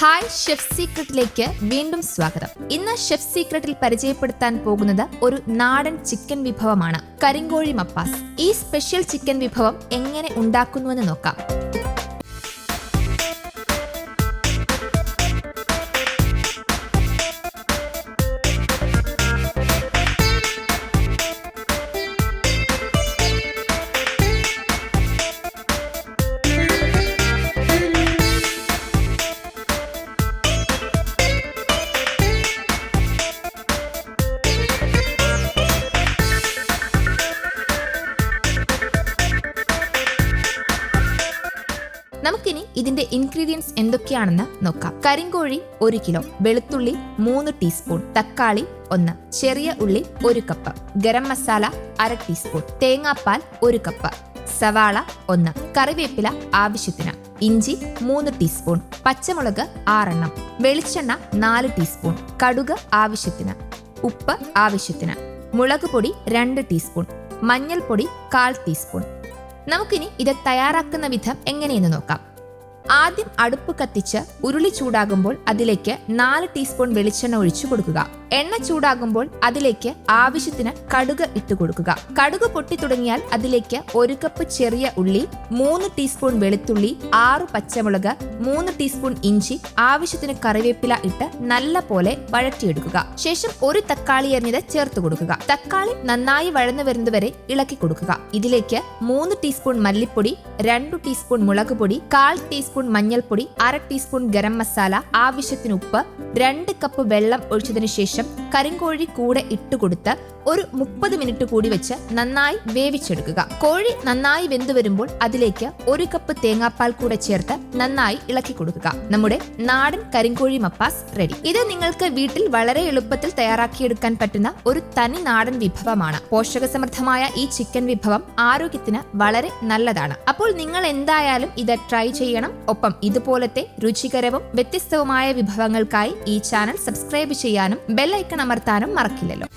Hi chef സീക്രട്ടിലേക്ക് വീണ്ടും സ്വാഗതം. ഇന്ന് ഷെഫ് സീക്രട്ടിൽ പരിചയപ്പെടുത്താൻ പോകുന്നത് ഒരു നാടൻ ചിക്കൻ വിഭവമാണ്, കരിങ്കോഴി മപ്പാസ്. ഈ സ്പെഷ്യൽ ചിക്കൻ വിഭവം എങ്ങനെ ഉണ്ടാക്കുന്നുവെന്ന് നോക്കാം. നമുക്കിനി ഇതിന്റെ ഇൻഗ്രീഡിയൻസ് എന്തൊക്കെയാണെന്ന് നോക്കാം. കരിങ്കോഴി 1 കിലോ, വെളുത്തുള്ളി 3 ടീസ്പൂൺ, തക്കാളി 1, ചെറിയ ഉള്ളി 1 കപ്പ്, ഗരം മസാല 1/2 ടീസ്പൂൺ, തേങ്ങാപ്പാൽ 1 കപ്പ്, സവാള 1, കറിവേപ്പില ആവശ്യത്തിന്, ഇഞ്ചി 3 ടീസ്പൂൺ, പച്ചമുളക് 6 എണ്ണം, വെളിച്ചെണ്ണ 4 ടീസ്പൂൺ, കടുക് ആവശ്യത്തിന്, ഉപ്പ് ആവശ്യത്തിന്, മുളക് പൊടി 2 ടീസ്പൂൺ, മഞ്ഞൾപ്പൊടി 1/4 ടീസ്പൂൺ. നമുക്കിനി ഇത് തയ്യാറാക്കുന്ന വിധം എങ്ങനെയെന്ന് നോക്കാം. ആദ്യം അടുപ്പ് കത്തിച്ച് ഉരുളി ചൂടാകുമ്പോൾ അതിലേക്ക് 4 ടീസ്പൂൺ വെളിച്ചെണ്ണ ഒഴിച്ചു കൊടുക്കുക. എണ്ണ ചൂടാകുമ്പോൾ അതിലേക്ക് ആവശ്യത്തിന് കടുക് ഇട്ട് കൊടുക്കുക. കടുക് പൊട്ടി തുടങ്ങിയാൽ അതിലേക്ക് 1 കപ്പ് ചെറിയ ഉള്ളി, 3 ടീസ്പൂൺ വെളുത്തുള്ളി, 6 പച്ചമുളക്, 3 ടീസ്പൂൺ ഇഞ്ചി, ആവശ്യത്തിന് കറിവേപ്പില ഇട്ട് നല്ല പോലെ വഴറ്റിയെടുക്കുക. ശേഷം 1 തക്കാളി അരിഞ്ഞത് ചേർത്ത് കൊടുക്കുക. തക്കാളി നന്നായി വഴന്നു വരുന്നതുവരെ ഇളക്കി കൊടുക്കുക. ഇതിലേക്ക് 3 ടീസ്പൂൺ മല്ലിപ്പൊടി, 2 ടീസ്പൂൺ മുളക് പൊടി, 1/4 ടീസ്പൂൺ മഞ്ഞൾപ്പൊടി, 1/2 ടീസ്പൂൺ ഗരം മസാല, ആവശ്യത്തിന് ഉപ്പ്, 2 കപ്പ് വെള്ളം ഒഴിച്ചതിനു ശേഷം കരിങ്കോഴി കൂടെ ഇട്ടുകൊടുത്ത് ഒരു 30 മിനിറ്റ് കൂടി വെച്ച് നന്നായി വേവിച്ചെടുക്കുക. കോഴി നന്നായി വെന്തു വരുമ്പോൾ അതിലേക്ക് 1 കപ്പ് തേങ്ങാപ്പാൽ കൂടെ ചേർത്ത് നന്നായി ഇളക്കി കൊടുക്കുക. നമ്മുടെ നാടൻ കരിങ്കോഴി മപ്പാസ് റെഡി. ഇത് നിങ്ങൾക്ക് വീട്ടിൽ വളരെ എളുപ്പത്തിൽ തയ്യാറാക്കിയെടുക്കാൻ പറ്റുന്ന ഒരു തനി നാടൻ വിഭവമാണ്. പോഷകസമൃദ്ധമായ ഈ ചിക്കൻ വിഭവം ആരോഗ്യത്തിന് വളരെ നല്ലതാണ്. അപ്പോൾ നിങ്ങൾ എന്തായാലും ഇത് ട്രൈ ചെയ്യണം. ഒപ്പം ഇതുപോലത്തെ രുചികരവും വ്യത്യസ്തവുമായ വിഭവങ്ങൾക്കായി ഈ ചാനൽ സബ്സ്ക്രൈബ് ചെയ്യാനും ബെൽ ഐക്കൺ അമർത്താനും മറക്കില്ലല്ലോ.